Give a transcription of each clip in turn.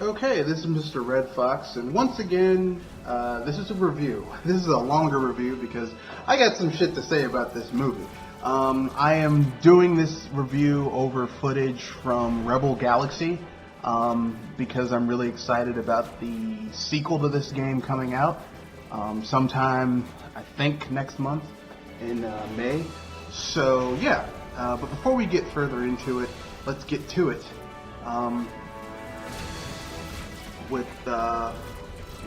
Okay, this is Mr. Red Fox, and once again, this is a review. This is a longer review because I got some shit to say about this movie. I am doing this review over footage from Rebel Galaxy because I'm really excited about the sequel to this game coming out sometime, I think, next month in May. So, yeah, but before we get further into it, let's get to it. With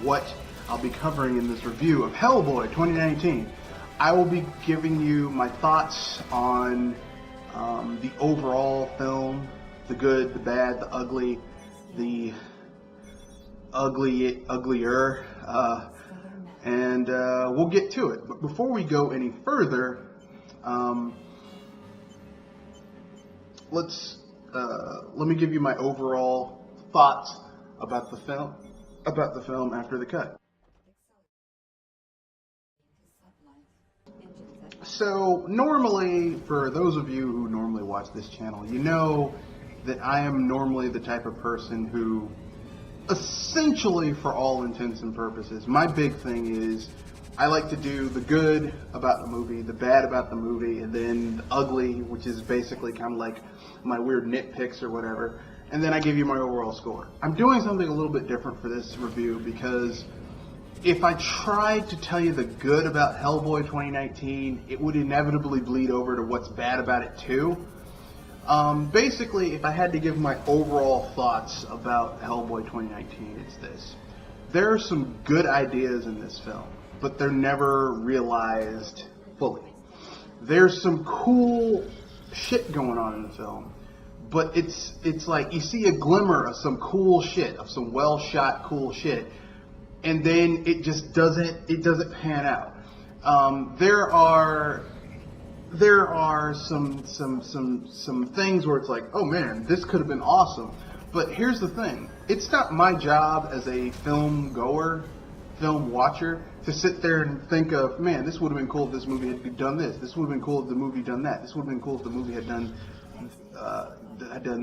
what I'll be covering in this review of Hellboy 2019. I will be giving you my thoughts on the overall film, the good, the bad, the ugly, the uglier, and we'll get to it. But before we go any further, let me give you my overall thoughts about the film after the cut. So normally, for those of you who normally watch this channel, you know that I am normally the type of person who, essentially for all intents and purposes, my big thing is I like to do the good about the movie, the bad about the movie, and then the ugly, which is basically kind of like my weird nitpicks or whatever. And then I give you my overall score. I'm doing something a little bit different for this review because if I tried to tell you the good about Hellboy 2019, it would inevitably bleed over to what's bad about it too. Basically, if I had to give my overall thoughts about Hellboy 2019, it's this. There are some good ideas in this film, but they're never realized fully. There's some cool shit going on in the film, but it's like you see a glimmer of some cool shit, of some well shot cool shit, and then it just doesn't pan out. There are some things where it's like, oh man, this could have been awesome. But here's the thing, it's not my job as a film goer, film watcher, to sit there and think of, man, this would have been cool if this movie had done this. This would have been cool if the movie had done that. This would have been cool if the movie had done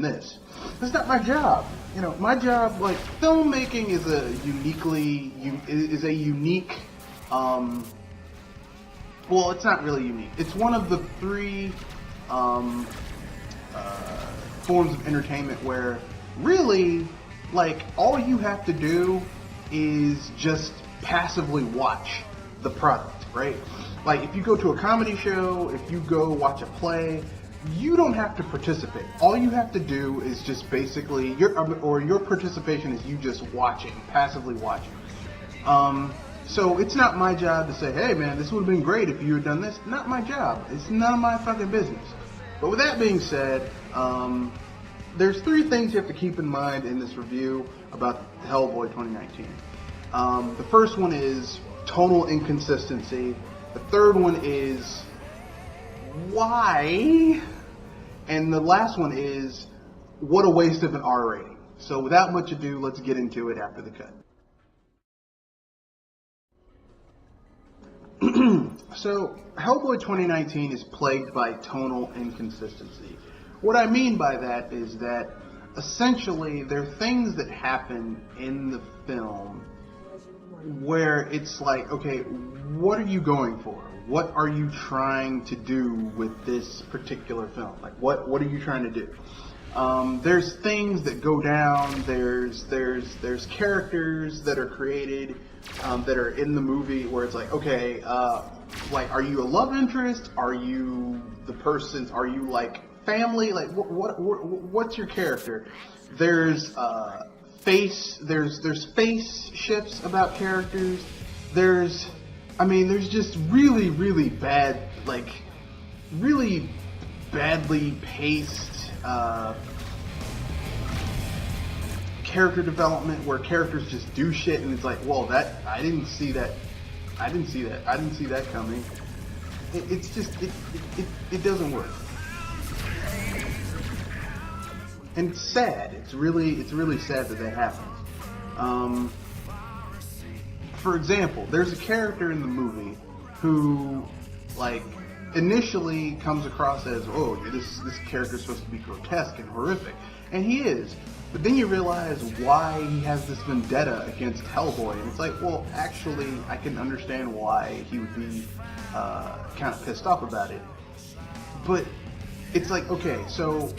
this. That's not my job. You know, my job, like, filmmaking is a unique, well, it's not really unique. It's one of the three forms of entertainment where really, like, all you have to do is just passively watch the product, right? Like, if you go to a comedy show, if you go watch a play, you don't have to participate. All you have to do is just basically, your participation is you just watching, passively watching. So it's not my job to say, hey man, this would have been great if you had done this. Not my job. It's none of my fucking business. But with that being said, there's three things you have to keep in mind in this review about Hellboy 2019. The first one is tonal inconsistency. The third one is why? And the last one is what a waste of an R rating. So without much ado, let's get into it after the cut. So Hellboy 2019 is plagued by tonal inconsistency. What I mean by that is that essentially there are things that happen in the film where it's like, okay, what are you going for? What are you trying to do with this particular film? Like, what are you trying to do? There's things that go down. There's characters that are created that are in the movie where it's like, okay, like, are you a love interest? Are you the person? Are you like family? Like, what's your character? There's there's face shifts about characters. There's just really bad, like, really badly paced character development where characters just do shit and it's like, whoa, I didn't see that coming. It doesn't work. And it's sad. It's really sad that happens. For example, there's a character in the movie who, like, initially comes across as, oh, this character is supposed to be grotesque and horrific, and he is. But then you realize why he has this vendetta against Hellboy, and it's like, well, actually, I can understand why he would be kind of pissed off about it. But it's like, okay, so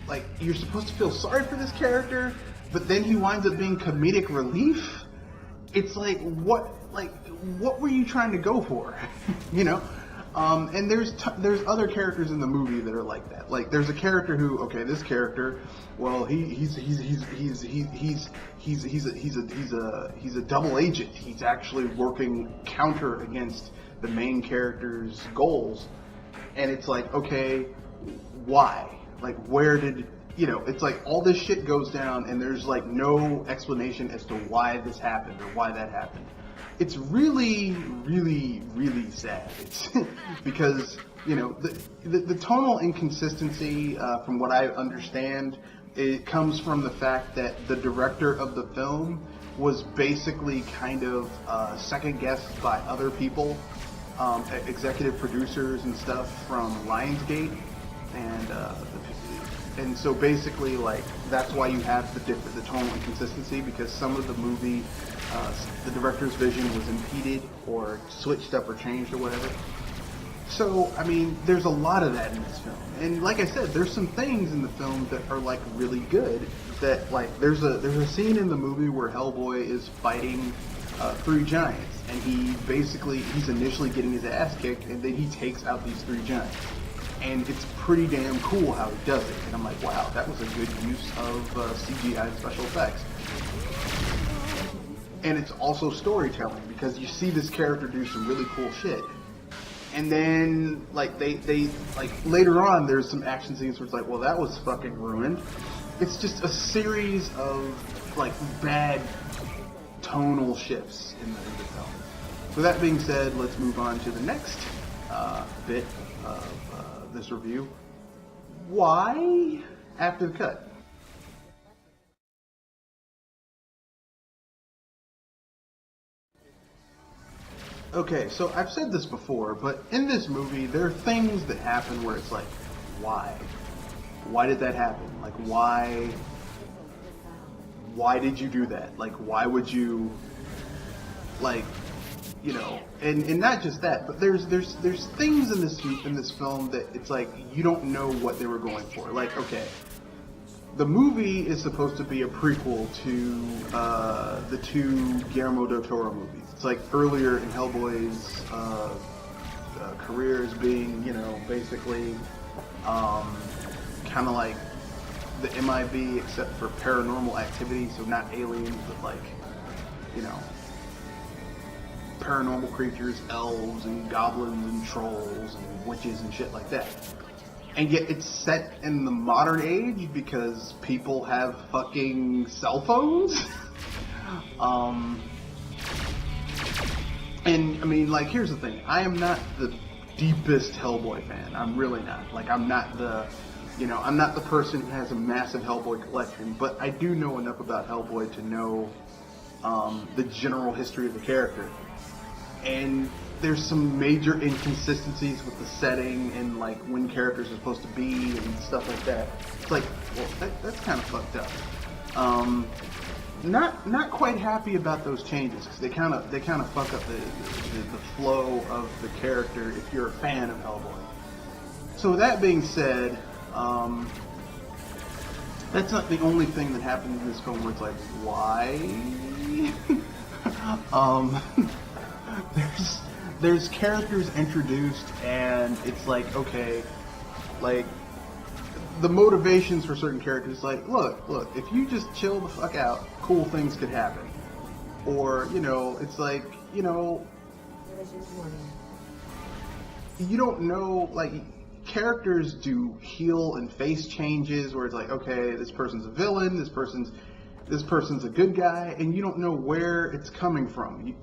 like you're supposed to feel sorry for this character, but then he winds up being comedic relief. It's like, what were you trying to go for? You know? And there's other characters in the movie that are like that. Like there's a character who, okay, this character, well, he's a double agent. He's actually working counter against the main character's goals, and it's like, okay, why? Like, where did, you know, it's like all this shit goes down, and there's like no explanation as to why this happened or why that happened. It's really, really, really sad. It's because, you know, the tonal inconsistency, from what I understand, it comes from the fact that the director of the film was basically kind of second guessed by other people, executive producers and stuff from Lionsgate, and so basically, like, that's why you have the tonal inconsistency, because some of the movie, the director's vision was impeded or switched up or changed or whatever. So, I mean, there's a lot of that in this film. And like I said, there's some things in the film that are, like, really good. That, like, there's a scene in the movie where Hellboy is fighting 3 giants. And he's initially getting his ass kicked, and then he takes out these 3 giants. And it's pretty damn cool how he does it. And I'm like, wow, that was a good use of CGI and special effects. And it's also storytelling, because you see this character do some really cool shit. And then, like, they like, later on, there's some action scenes where it's like, well, that was fucking ruined. It's just a series of, like, bad tonal shifts in the film. So that being said, let's move on to the next bit of this review. Why after the cut? Okay, so I've said this before, but in this movie, there are things that happen where it's like, why? Why did that happen? Like, why did you do that? Like, why would you, like, you know, and not just that, but there's things in this film that it's like you don't know what they were going for. Like, okay, the movie is supposed to be a prequel to the 2 Guillermo del Toro movies. It's like earlier in Hellboy's career as being, you know, basically kind of like the MIB except for paranormal activity, so not aliens, but like, you know, paranormal creatures, elves and goblins and trolls and witches and shit like that. And yet it's set in the modern age because people have fucking cell phones. And I mean, like, here's the thing. I am not the deepest Hellboy fan. I'm really not. Like, I'm not the person who has a massive Hellboy collection, but I do know enough about Hellboy to know the general history of the character. And there's some major inconsistencies with the setting and, like, when characters are supposed to be and stuff like that. It's like, well, that's kind of fucked up. Not quite happy about those changes, because they kind of fuck up the flow of the character if you're a fan of Hellboy. So with that being said, that's not the only thing that happened in this film where it's like, why? There's characters introduced, and it's like, okay, like, the motivations for certain characters, like, look, if you just chill the fuck out, cool things could happen. Or, you know, it's like, you know, you don't know, like, characters do heel and face changes where it's like, okay, this person's a villain, this person's a good guy, and you don't know where it's coming from. You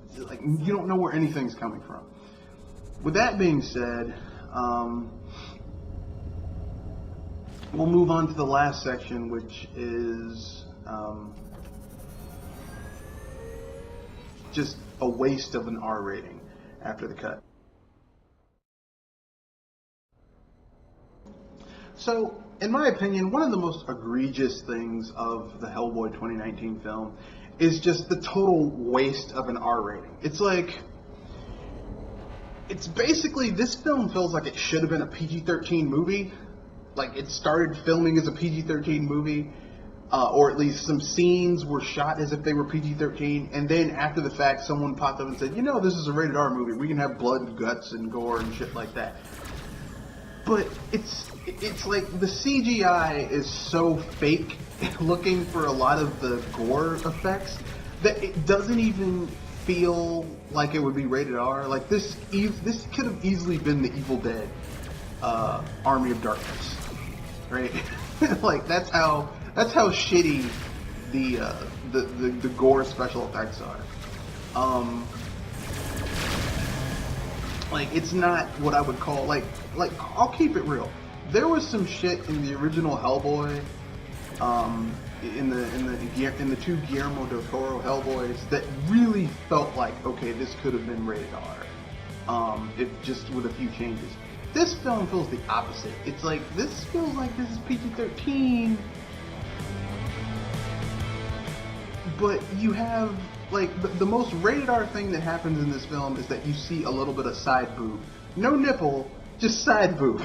don't know where anything's coming from. With that being said, we'll move on to the last section, which is just a waste of an R rating after the cut. So, in my opinion, one of the most egregious things of the Hellboy 2019 film is just the total waste of an R rating. It's like, it's basically, this film feels like it should have been a PG-13 movie. Like, it started filming as a PG-13 movie, or at least some scenes were shot as if they were PG-13, and then after the fact, someone popped up and said, you know, this is a rated R movie. We can have blood and guts and gore and shit like that. But it's like the CGI is so fake looking for a lot of the gore effects that it doesn't even feel like it would be rated R. Like this could have easily been the Evil Dead Army of Darkness, right? Like that's how shitty the gore special effects are. Like it's not what I would call like I'll keep it real. There was some shit in the original Hellboy, in the two Guillermo del Toro Hellboys that really felt like, okay, this could have been rated R, if just with a few changes. This film feels the opposite. It's like this feels like this is PG-13, but you have like the most rated R thing that happens in this film is that you see a little bit of side boob, no nipple, just side boob.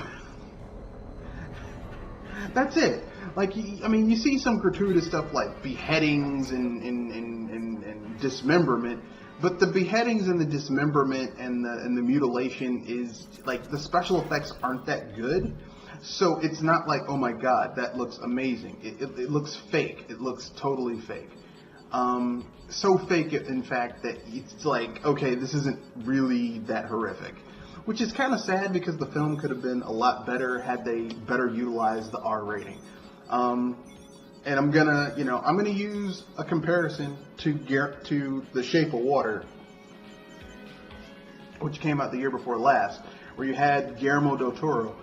That's it. Like, I mean, you see some gratuitous stuff like beheadings and dismemberment, but the beheadings and the dismemberment and the mutilation is like the special effects aren't that good, so it's not like, oh my god, that looks amazing. It looks fake. It looks totally fake. So fake, in fact, that it's like, okay, this isn't really that horrific. Which is kind of sad because the film could have been a lot better had they better utilized the R rating. And I'm gonna use a comparison to The Shape of Water, which came out the year before last, where you had Guillermo del Toro.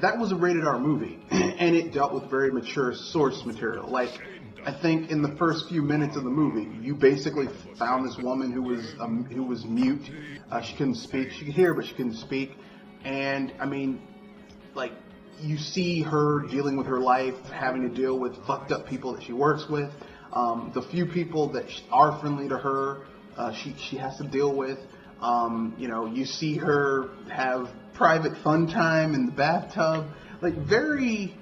That was a rated R movie, and it dealt with very mature source material. Like, I think in the first few minutes of the movie, you basically found this woman who was mute. She couldn't speak. She could hear, but she couldn't speak. And I mean, like, you see her dealing with her life, having to deal with fucked up people that she works with. The few people that are friendly to her, she has to deal with. You see her have private fun time in the bathtub, like very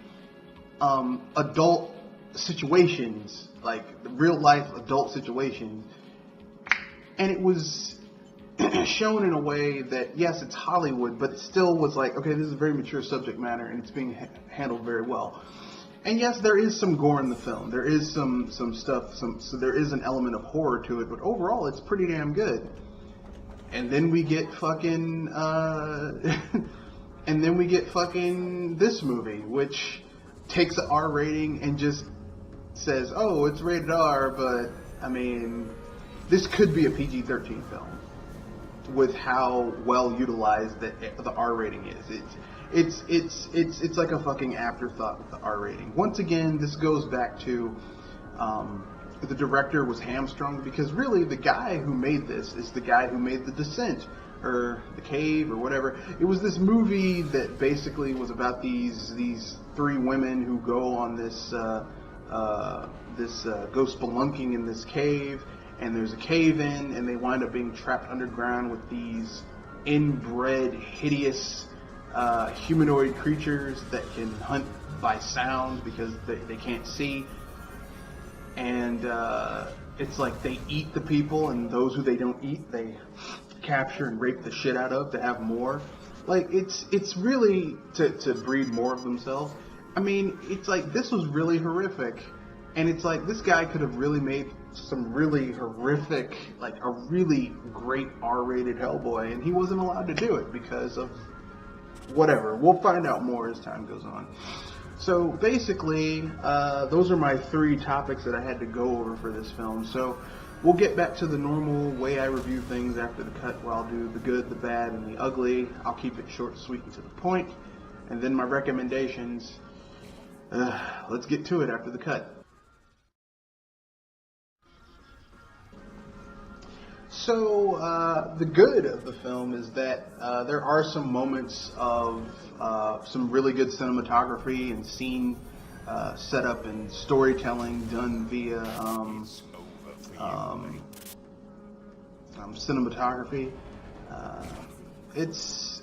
adult situations, like real life adult situations, and it was shown in a way that, yes, it's Hollywood, but it still was like, okay, this is a very mature subject matter and it's being handled very well. And yes, there is some gore in the film, there is some stuff, so there is an element of horror to it, but overall it's pretty damn good. And then we get fucking this movie, which takes the R rating and just says, oh, it's rated R, but I mean, this could be a PG-13 film with how well utilized the R rating is. It's like a fucking afterthought with the R rating. Once again, this goes back to the director was hamstrung, because really the guy who made this is the guy who made The Descent or The Cave or whatever. It was this movie that basically was about these three women who go on this go spelunking in this cave, and there's a cave-in, and they wind up being trapped underground with these inbred, hideous humanoid creatures that can hunt by sound because they can't see. And it's like they eat the people, and those who they don't eat, they capture and rape the shit out of to have more. Like, it's really to breed more of themselves. I mean, it's like, this was really horrific, and it's like, this guy could have really made some really horrific, like a really great R-rated Hellboy, and he wasn't allowed to do it because of whatever. We'll find out more as time goes on. So basically, those are my three topics that I had to go over for this film. So we'll get back to the normal way I review things after the cut, where I'll do the good, the bad, and the ugly. I'll keep it short, sweet, and to the point. And then my recommendations. Let's get to it after the cut. So, the good of the film is that there are some moments of some really good cinematography and scene setup and storytelling done via cinematography.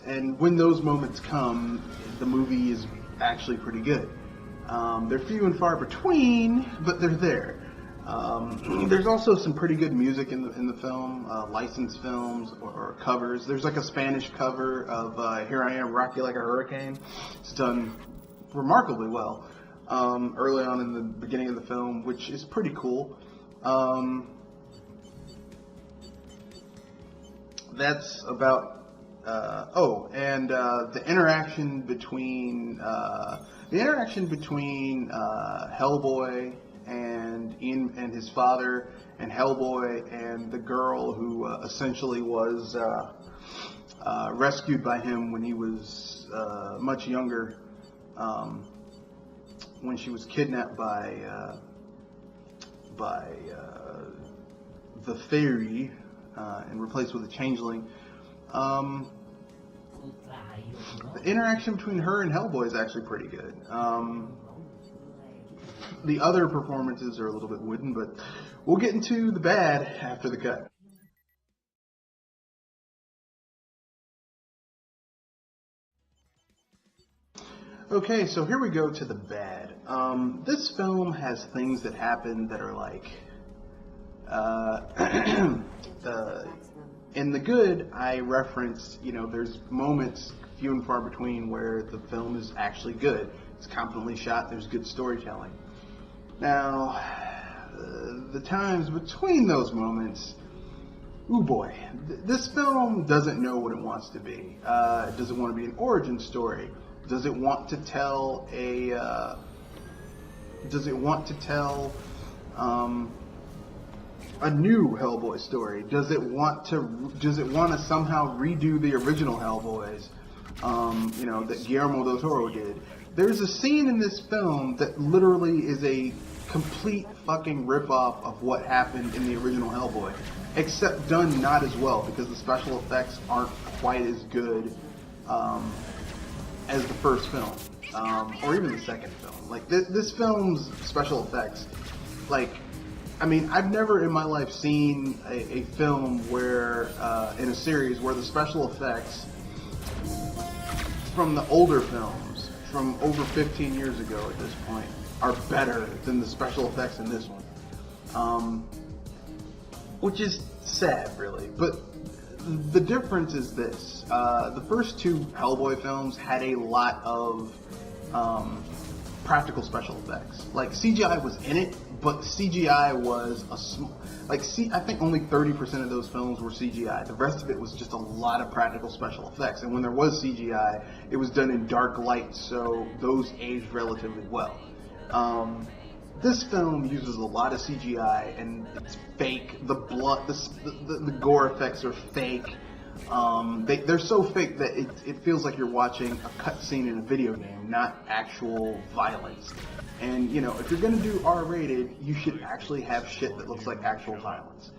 And when those moments come, the movie is actually pretty good. They're few and far between, but they're there. There's also some pretty good music in the film, licensed films or covers. There's like a Spanish cover of Here I Am, Rock You Like a Hurricane. It's done remarkably well early on in the beginning of the film, which is pretty cool. That's about... the interaction between Hellboy and Ian and his father, and Hellboy and the girl who essentially was rescued by him when he was much younger, when she was kidnapped by the fairy and replaced with a changeling. The interaction between her and Hellboy is actually pretty good. The other performances are a little bit wooden, but we'll get into the bad after the cut. Okay, so here we go to the bad. This film has things that happen that are like... in the good, I referenced, there's moments few and far between where the film is actually good. It's competently shot, there's good storytelling. Now, the times between those moments, ooh boy, this film doesn't know what it wants to be. Does it want to be an origin story? Does it want to tell a new Hellboy story? Does it want to somehow redo the original Hellboys? That Guillermo del Toro did. There's a scene in this film that literally is a complete fucking ripoff of what happened in the original Hellboy, except done not as well because the special effects aren't quite as good as the first film, or even the second film. Like this film's special effects, I've never in my life seen a film where, in a series, where the special effects from the older films, from over 15 years ago at this point, are better than the special effects in this one. Which is sad, really. But the difference is this. The first two Hellboy films had a lot of practical special effects. Like, CGI was in it, but CGI was I think only 30% of those films were CGI. The rest of it was just a lot of practical special effects. And when there was CGI, it was done in dark light, so those aged relatively well. This film uses a lot of CGI, and it's fake. The blood, the gore effects are fake. They're so fake that it feels like you're watching a cutscene in a video game, not actual violence. And, if you're going to do R-rated, you should actually have shit that looks like actual violence.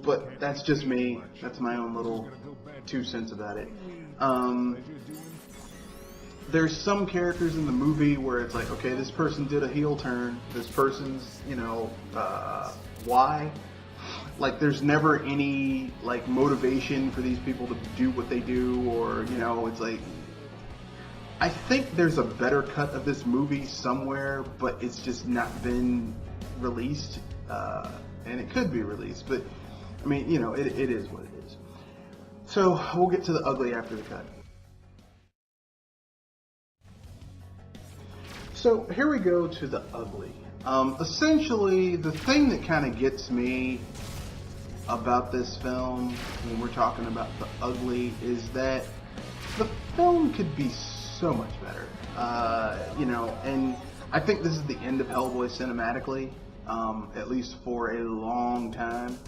But that's just me. That's my own little 2 cents about it. There's some characters in the movie where it's like, okay, this person did a heel turn. This person's, why? Like, there's never any, motivation for these people to do what they do, or, it's like... I think there's a better cut of this movie somewhere, but it's just not been released, and it could be released, but, it is what it is. So, we'll get to the ugly after the cut. So, here we go to the ugly. Essentially, the thing that kind of gets me about this film, when we're talking about the ugly, is that the film could be so much better, and I think this is the end of Hellboy cinematically, at least for a long time,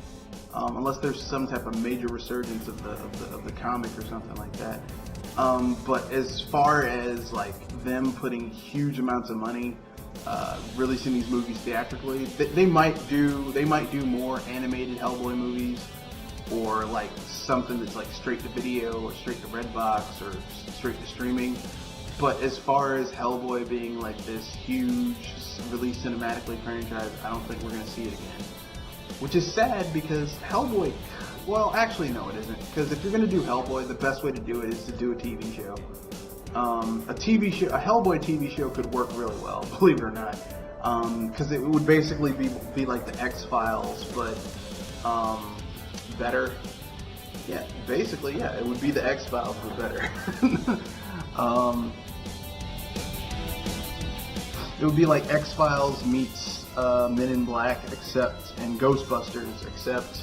unless there's some type of major resurgence of the comic or something like that. But as far as them putting huge amounts of money, releasing these movies theatrically, they might do more animated Hellboy movies. or like something that's like straight to video or straight to Redbox or straight to streaming. But as far as Hellboy being like this huge release cinematically franchise, I don't think we're going to see it again. Which is sad because Hellboy, well actually no it isn't, because if you're going to do Hellboy, the best way to do it is to do a TV show. A Hellboy TV show could work really well, believe it or not. Because it would basically be like the X-Files, but better. Yeah, basically, yeah, it would be the X-Files, but better. It would be like X-Files meets Men in Black, and Ghostbusters, except,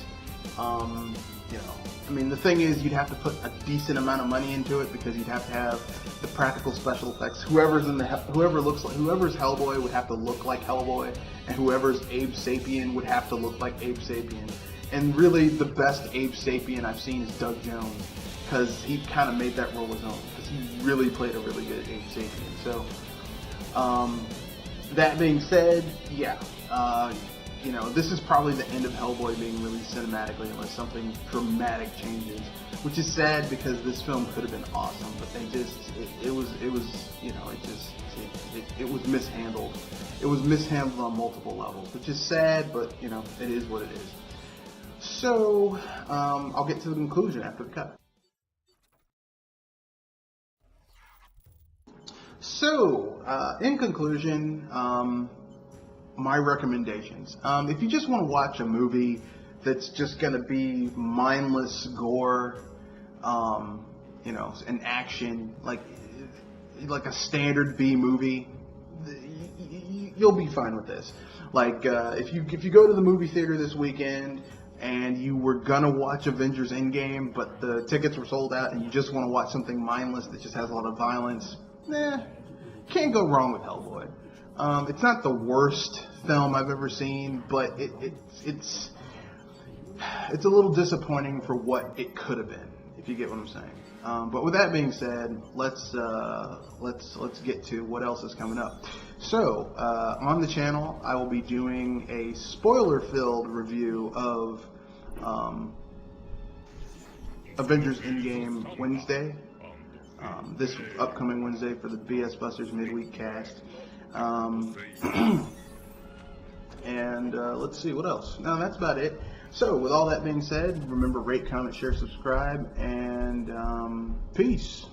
you know, I mean, the thing is, you'd have to put a decent amount of money into it because you'd have to have the practical special effects. Whoever's Hellboy would have to look like Hellboy, and whoever's Abe Sapien would have to look like Abe Sapien. And really, the best Abe Sapien I've seen is Doug Jones, because he kind of made that role his own, because he really played a really good Abe Sapien. So, that being said, yeah. You know, this is probably the end of Hellboy being released cinematically unless something dramatic changes, which is sad because this film could have been awesome, but they just, it was, you know, it was mishandled. It was mishandled on multiple levels, which is sad, but, you know, it is what it is. So, I'll get to the conclusion after the cut. So, in conclusion, my recommendations. If you just want to watch a movie that's just going to be mindless gore, you know, an action, like a standard B movie, you'll be fine with this. Like, if you go to the movie theater this weekend and you were gonna watch Avengers Endgame, but the tickets were sold out, and you just want to watch something mindless that just has a lot of violence, can't go wrong with Hellboy. It's not the worst film I've ever seen, but it's a little disappointing for what it could have been, if you get what I'm saying. But with that being said, let's get to what else is coming up. So on the channel, I will be doing a spoiler-filled review of Avengers Endgame Wednesday. This upcoming Wednesday for the BS Busters midweek cast. And let's see, what else? No, that's about it. So, with all that being said, remember, rate, comment, share, subscribe, and peace.